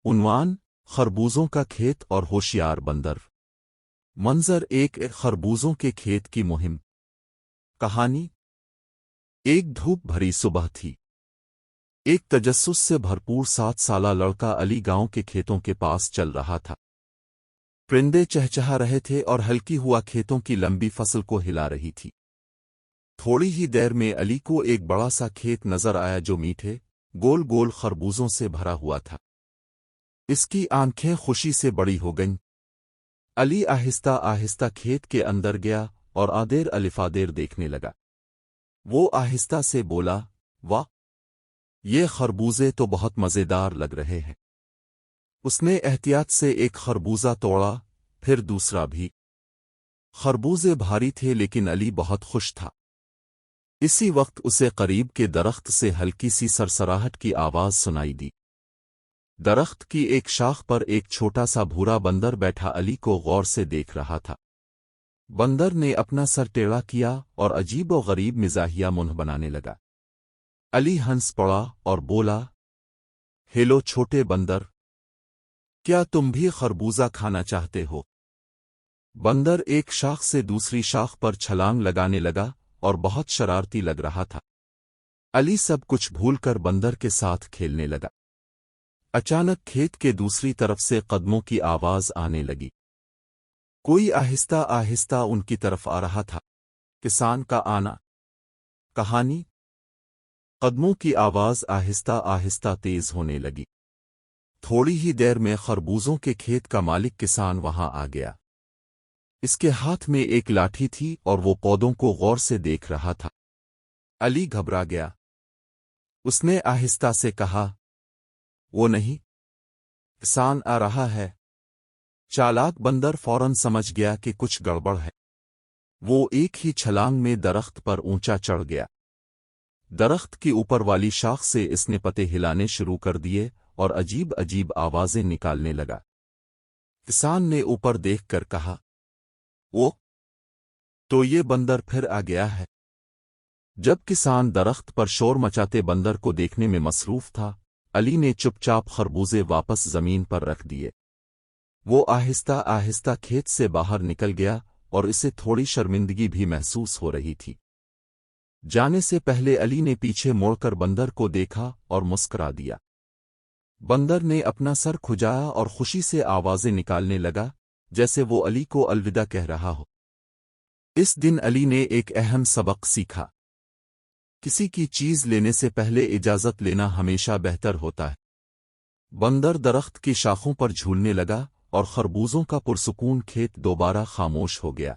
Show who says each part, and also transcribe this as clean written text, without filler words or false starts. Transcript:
Speaker 1: عنوان: خربوزوں کا کھیت اور ہوشیار بندر۔ منظر ایک خربوزوں کے کھیت کی مہم۔ کہانی: ایک دھوپ بھری صبح تھی۔ ایک تجسس سے بھرپور 7 سالہ لڑکا علی گاؤں کے کھیتوں کے پاس چل رہا تھا۔ پرندے چہچہا رہے تھے اور ہلکی ہوا کھیتوں کی لمبی فصل کو ہلا رہی تھی۔ تھوڑی ہی دیر میں علی کو ایک بڑا سا کھیت نظر آیا جو میٹھے، گول گول خربوزوں سے بھرا ہوا تھا۔ اس کی آنکھیں خوشی سے بڑی ہو گئیں۔ علی آہستہ آہستہ کھیت کے اندر گیا اور آدیر الفادیر دیکھنے لگا۔ وہ آہستہ سے بولا، واہ! یہ خربوزے تو بہت مزیدار لگ رہے ہیں۔ اس نے احتیاط سے ایک خربوزہ توڑا، پھر دوسرا بھی۔ خربوزے بھاری تھے لیکن علی بہت خوش تھا۔ اسی وقت اسے قریب کے درخت سے ہلکی سی سرسراہٹ کی آواز سنائی دی۔ درخت کی ایک شاخ پر ایک چھوٹا سا بھورا بندر بیٹھا علی کو غور سے دیکھ رہا تھا۔ بندر نے اپنا سر ٹیڑھا کیا اور عجیب و غریب مزاحیہ منہ بنانے لگا۔ علی ہنس پڑا اور بولا، ہیلو چھوٹے بندر، کیا تم بھی خربوزہ کھانا چاہتے ہو؟ بندر ایک شاخ سے دوسری شاخ پر چھلانگ لگانے لگا اور بہت شرارتی لگ رہا تھا۔ علی سب کچھ بھول کر بندر کے ساتھ کھیلنے لگا۔ اچانک کھیت کے دوسری طرف سے قدموں کی آواز آنے لگی۔ کوئی آہستہ آہستہ ان کی طرف آ رہا تھا۔ کسان کا آنا۔ کہانی: قدموں کی آواز آہستہ آہستہ تیز ہونے لگی۔ تھوڑی ہی دیر میں خربوزوں کے کھیت کا مالک کسان وہاں آ گیا۔ اس کے ہاتھ میں ایک لاٹھی تھی اور وہ پودوں کو غور سے دیکھ رہا تھا۔ علی گھبرا گیا۔ اس نے آہستہ سے کہا، وہ نہیں، کسان آ رہا ہے۔ چالاک بندر فوراً سمجھ گیا کہ کچھ گڑبڑ ہے۔ وہ ایک ہی چھلانگ میں درخت پر اونچا چڑھ گیا۔ درخت کی اوپر والی شاخ سے اس نے پتے ہلانے شروع کر دیے اور عجیب عجیب آوازیں نکالنے لگا۔ کسان نے اوپر دیکھ کر کہا، وہ تو یہ بندر پھر آ گیا ہے۔ جب کسان درخت پر شور مچاتے بندر کو دیکھنے میں مصروف تھا، علی نے چپ چاپ خربوزے واپس زمین پر رکھ دیے۔ وہ آہستہ آہستہ کھیت سے باہر نکل گیا اور اسے تھوڑی شرمندگی بھی محسوس ہو رہی تھی۔ جانے سے پہلے علی نے پیچھے موڑ کر بندر کو دیکھا اور مسکرا دیا۔ بندر نے اپنا سر کھجایا اور خوشی سے آوازیں نکالنے لگا جیسے وہ علی کو الوداع کہہ رہا ہو۔ اس دن علی نے ایک اہم سبق سیکھا۔ کسی کی چیز لینے سے پہلے اجازت لینا ہمیشہ بہتر ہوتا ہے۔ بندر درخت کی شاخوں پر جھولنے لگا اور خربوزوں کا پرسکون کھیت دوبارہ خاموش ہو گیا۔